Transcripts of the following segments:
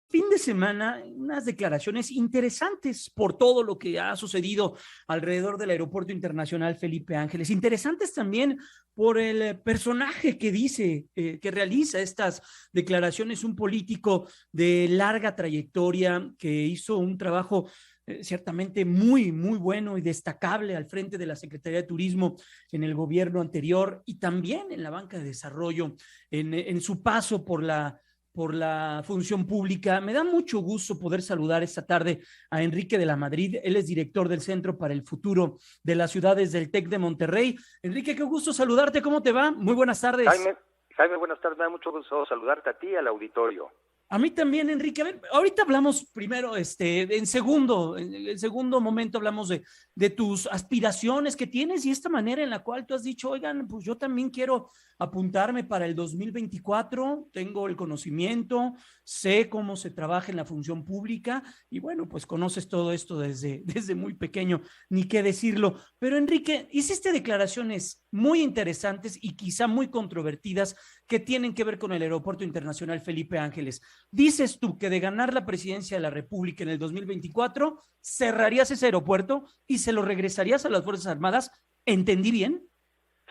fin de semana unas declaraciones interesantes por todo lo que ha sucedido alrededor del Aeropuerto Internacional Felipe Ángeles. Interesantes también por el personaje que dice, que realiza estas declaraciones, un político de larga trayectoria que hizo un trabajo ciertamente muy bueno y destacable al frente de la Secretaría de Turismo en el gobierno anterior y también en la banca de desarrollo, en su paso por la función pública. Me da mucho gusto poder saludar esta tarde a Enrique de la Madrid. Él es director del Centro para el Futuro de las Ciudades del TEC de Monterrey. Enrique, qué gusto saludarte. ¿Cómo te va? Muy buenas tardes. Jaime, buenas tardes. Me da mucho gusto saludarte a ti y al auditorio. A mí también, Enrique. A ver, ahorita hablamos primero, en segundo momento hablamos de tus aspiraciones que tienes y esta manera en la cual tú has dicho, oigan, pues yo también quiero apuntarme para el 2024, tengo el conocimiento, sé cómo se trabaja en la función pública y bueno, pues conoces todo esto desde muy pequeño, ni qué decirlo. Pero Enrique, hiciste declaraciones muy interesantes y quizá muy controvertidas que tienen que ver con el Aeropuerto Internacional Felipe Ángeles. Dices tú que de ganar la presidencia de la República en el 2024, cerrarías ese aeropuerto y se lo regresarías a las Fuerzas Armadas. ¿Entendí bien?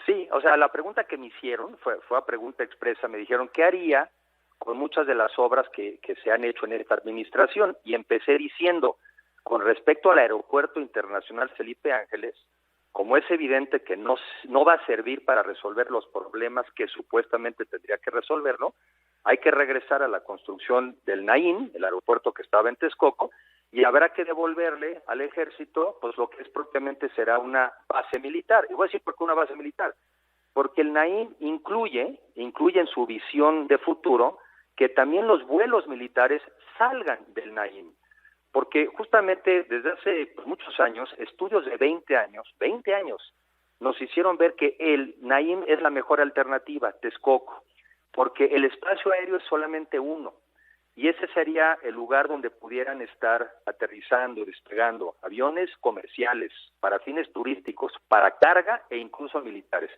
Sí, o sea, la pregunta que me hicieron fue a pregunta expresa. Me dijeron, ¿qué haría con muchas de las obras que se han hecho en esta administración? Y empecé diciendo, con respecto al Aeropuerto Internacional Felipe Ángeles, como es evidente que no va a servir para resolver los problemas que supuestamente tendría que resolverlo, hay que regresar a la construcción del Naim, el aeropuerto que estaba en Texcoco, y habrá que devolverle al ejército pues lo que es propiamente será una base militar. Y voy a decir por qué una base militar, porque el Naim incluye en su visión de futuro que también los vuelos militares salgan del Naim, porque justamente desde hace muchos años, estudios de 20 años, nos hicieron ver que el Naim es la mejor alternativa, Texcoco, porque el espacio aéreo es solamente uno, y ese sería el lugar donde pudieran estar aterrizando, despegando aviones comerciales, para fines turísticos, para carga e incluso militares.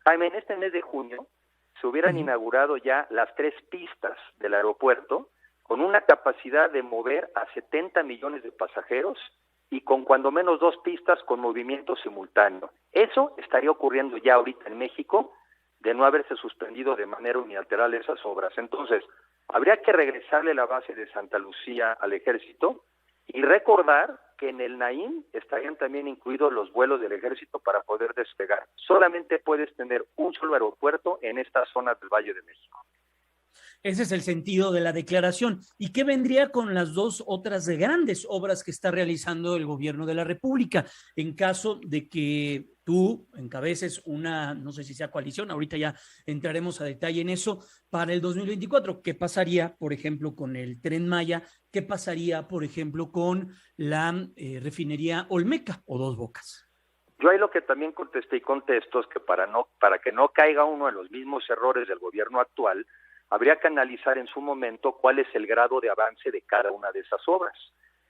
Jaime, en este mes de junio se hubieran inaugurado ya las 3 pistas del aeropuerto, con una capacidad de mover a 70 millones de pasajeros y con cuando menos 2 pistas con movimiento simultáneo. Eso estaría ocurriendo ya ahorita en México, de no haberse suspendido de manera unilateral esas obras. Entonces, habría que regresarle la base de Santa Lucía al ejército y recordar que en el Naim estarían también incluidos los vuelos del ejército para poder despegar. Solamente puedes tener un solo aeropuerto en esta zona del Valle de México. Ese es el sentido de la declaración. ¿Y qué vendría con las 2 otras de grandes obras que está realizando el gobierno de la República? En caso de que tú encabeces una, no sé si sea coalición, ahorita ya entraremos a detalle en eso, para el 2024. ¿Qué pasaría, por ejemplo, con el Tren Maya? ¿Qué pasaría, por ejemplo, con la refinería Olmeca o Dos Bocas? Yo ahí lo que también contesté y contesto es que para que no caiga uno en los mismos errores del gobierno actual, habría que analizar en su momento cuál es el grado de avance de cada una de esas obras.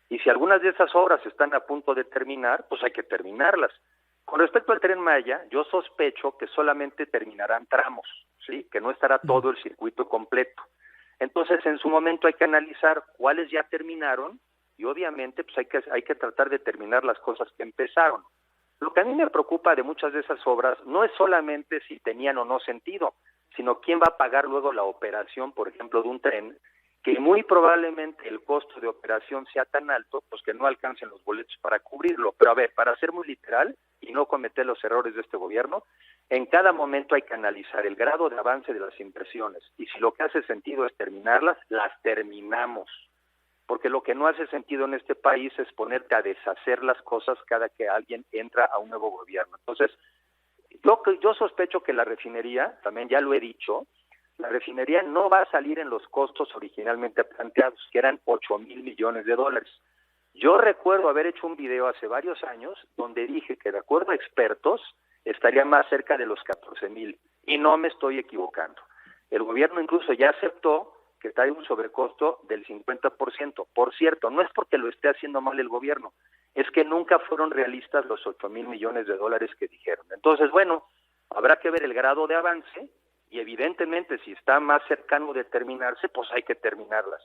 Y si algunas de esas obras están a punto de terminar, pues hay que terminarlas. Con respecto al Tren Maya, yo sospecho que solamente terminarán tramos, ¿sí? Que no estará todo el circuito completo. Entonces, en su momento hay que analizar cuáles ya terminaron y obviamente pues hay que tratar de terminar las cosas que empezaron. Lo que a mí me preocupa de muchas de esas obras no es solamente si tenían o no sentido, sino quién va a pagar luego la operación, por ejemplo, de un tren, que muy probablemente el costo de operación sea tan alto, pues que no alcancen los boletos para cubrirlo. Pero a ver, para ser muy literal y no cometer los errores de este gobierno, en cada momento hay que analizar el grado de avance de las inversiones, y si lo que hace sentido es terminarlas, las terminamos. Porque lo que no hace sentido en este país es ponerte a deshacer las cosas cada que alguien entra a un nuevo gobierno. Entonces, yo sospecho que la refinería, también ya lo he dicho, la refinería no va a salir en los costos originalmente planteados, que eran 8,000 millones de dólares. Yo recuerdo haber hecho un video hace varios años donde dije que de acuerdo a expertos estaría más cerca de los 14,000 y no me estoy equivocando. El gobierno incluso ya aceptó que trae un sobrecosto del 50%. Por cierto, no es porque lo esté haciendo mal el gobierno, es que nunca fueron realistas los 8,000 millones de dólares que dijeron. Entonces, bueno, habrá que ver el grado de avance y evidentemente si está más cercano de terminarse, pues hay que terminarlas.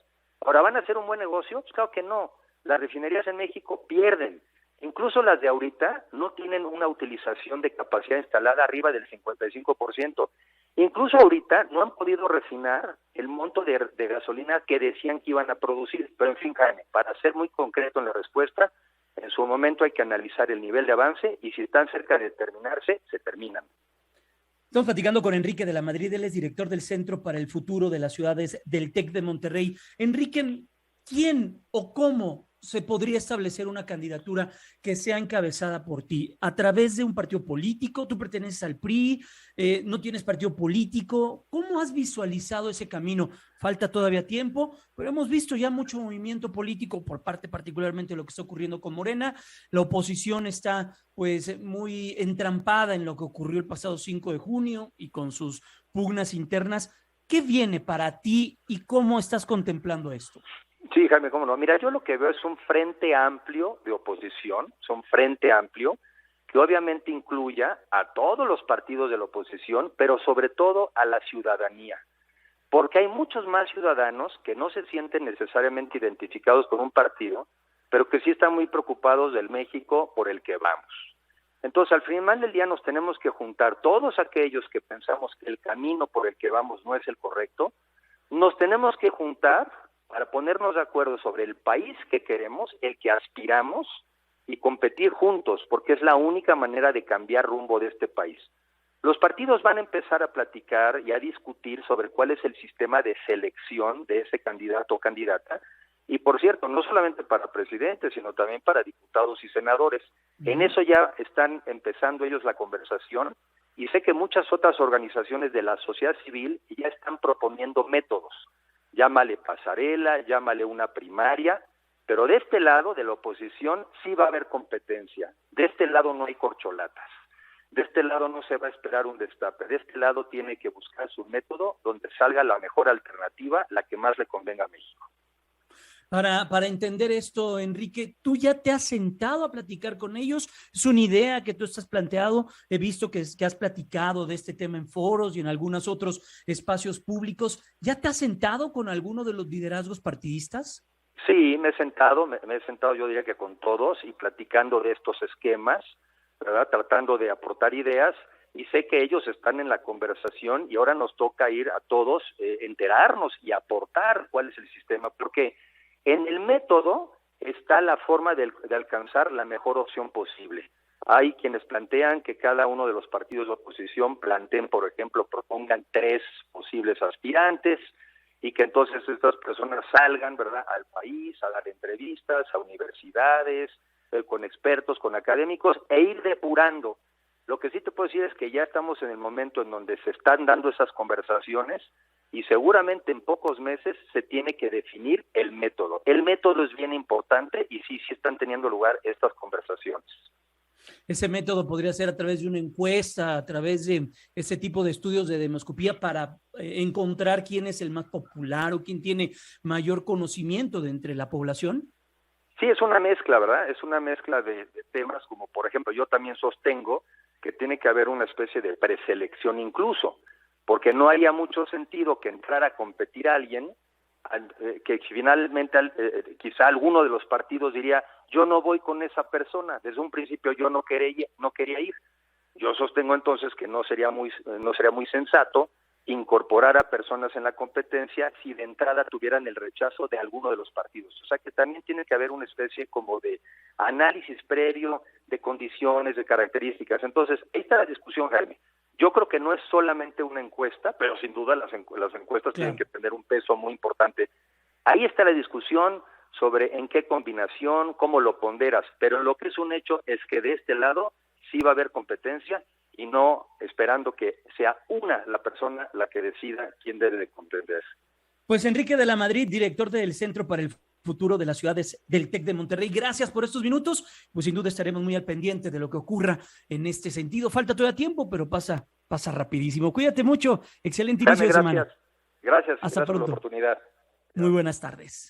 Ahora, ¿van a hacer un buen negocio? Pues claro que no. Las refinerías en México pierden. Incluso las de ahorita no tienen una utilización de capacidad instalada arriba del 55%. Incluso ahorita no han podido refinar el monto de gasolina que decían que iban a producir. Pero en fin, Jaime, para ser muy concreto en la respuesta, en su momento hay que analizar el nivel de avance y si están cerca de terminarse, se terminan. Estamos platicando con Enrique de la Madrid, él es director del Centro para el Futuro de las Ciudades del TEC de Monterrey. Enrique, ¿quién o cómo se podría establecer una candidatura que sea encabezada por ti? ¿A través de un partido político? ¿Tú perteneces al PRI? ¿No tienes partido político? ¿Cómo has visualizado ese camino? Falta todavía tiempo, pero hemos visto ya mucho movimiento político por parte particularmente de lo que está ocurriendo con Morena. La oposición está pues muy entrampada en lo que ocurrió el pasado 5 de junio y con sus pugnas internas. ¿Qué viene para ti y cómo estás contemplando esto? Sí, Jaime, cómo no. Mira, yo lo que veo es un frente amplio de oposición, es un frente amplio que obviamente incluya a todos los partidos de la oposición, pero sobre todo a la ciudadanía, porque hay muchos más ciudadanos que no se sienten necesariamente identificados con un partido, pero que sí están muy preocupados del México por el que vamos. Entonces, al final del día nos tenemos que juntar todos aquellos que pensamos que el camino por el que vamos no es el correcto, nos tenemos que juntar para ponernos de acuerdo sobre el país que queremos, el que aspiramos, y competir juntos, porque es la única manera de cambiar rumbo de este país. Los partidos van a empezar a platicar y a discutir sobre cuál es el sistema de selección de ese candidato o candidata, y por cierto, no solamente para presidente, sino también para diputados y senadores. En eso ya están empezando ellos la conversación, y sé que muchas otras organizaciones de la sociedad civil ya están proponiendo métodos. Llámale pasarela, llámale una primaria, pero de este lado, de la oposición, sí va a haber competencia. De este lado no hay corcholatas. De este lado no se va a esperar un destape. De este lado tiene que buscar su método donde salga la mejor alternativa, la que más le convenga a México. Para entender esto, Enrique, ¿tú ya te has sentado a platicar con ellos? ¿Es una idea que tú estás planteado? He visto que has platicado de este tema en foros y en algunos otros espacios públicos. ¿Ya te has sentado con alguno de los liderazgos partidistas? Sí, me he sentado yo diría que con todos y platicando de estos esquemas, ¿verdad? Tratando de aportar ideas, y sé que ellos están en la conversación y ahora nos toca ir a todos, enterarnos y aportar cuál es el sistema, porque en el método está la forma de alcanzar la mejor opción posible. Hay quienes plantean que cada uno de los partidos de oposición planteen, por ejemplo, propongan 3 posibles aspirantes y que entonces estas personas salgan, ¿verdad?, al país a dar entrevistas, a universidades, con expertos, con académicos, e ir depurando. Lo que sí te puedo decir es que ya estamos en el momento en donde se están dando esas conversaciones y seguramente en pocos meses se tiene que definir el método. El método es bien importante y sí están teniendo lugar estas conversaciones. Ese método podría ser a través de una encuesta, a través de ese tipo de estudios de demoscopía para encontrar quién es el más popular o quién tiene mayor conocimiento de entre la población. Sí, es una mezcla, ¿verdad? Es una mezcla de temas como, por ejemplo, yo también sostengo que tiene que haber una especie de preselección incluso, porque no haría mucho sentido que entrara a competir a alguien que finalmente quizá alguno de los partidos diría, yo no voy con esa persona, desde un principio yo no quería ir. Yo sostengo entonces que no sería muy sensato incorporar a personas en la competencia si de entrada tuvieran el rechazo de alguno de los partidos. O sea que también tiene que haber una especie como de análisis previo de condiciones, de características. Entonces, ahí está la discusión, Jaime. Yo creo que no es solamente una encuesta, pero sin duda las encuestas tienen que tener un peso muy importante. Ahí está la discusión sobre en qué combinación, cómo lo ponderas, pero lo que es un hecho es que de este lado sí va a haber competencia y no esperando que sea la persona la que decida quién debe de contenderse. Pues Enrique de la Madrid, director del Centro para el Futuro de las Ciudades del TEC de Monterrey, gracias por estos minutos, pues sin duda estaremos muy al pendiente de lo que ocurra en este sentido. Falta todavía tiempo, pero pasa rapidísimo. Cuídate mucho, excelente inicio de semana. Gracias. Hasta pronto. Por la oportunidad. Muy buenas tardes.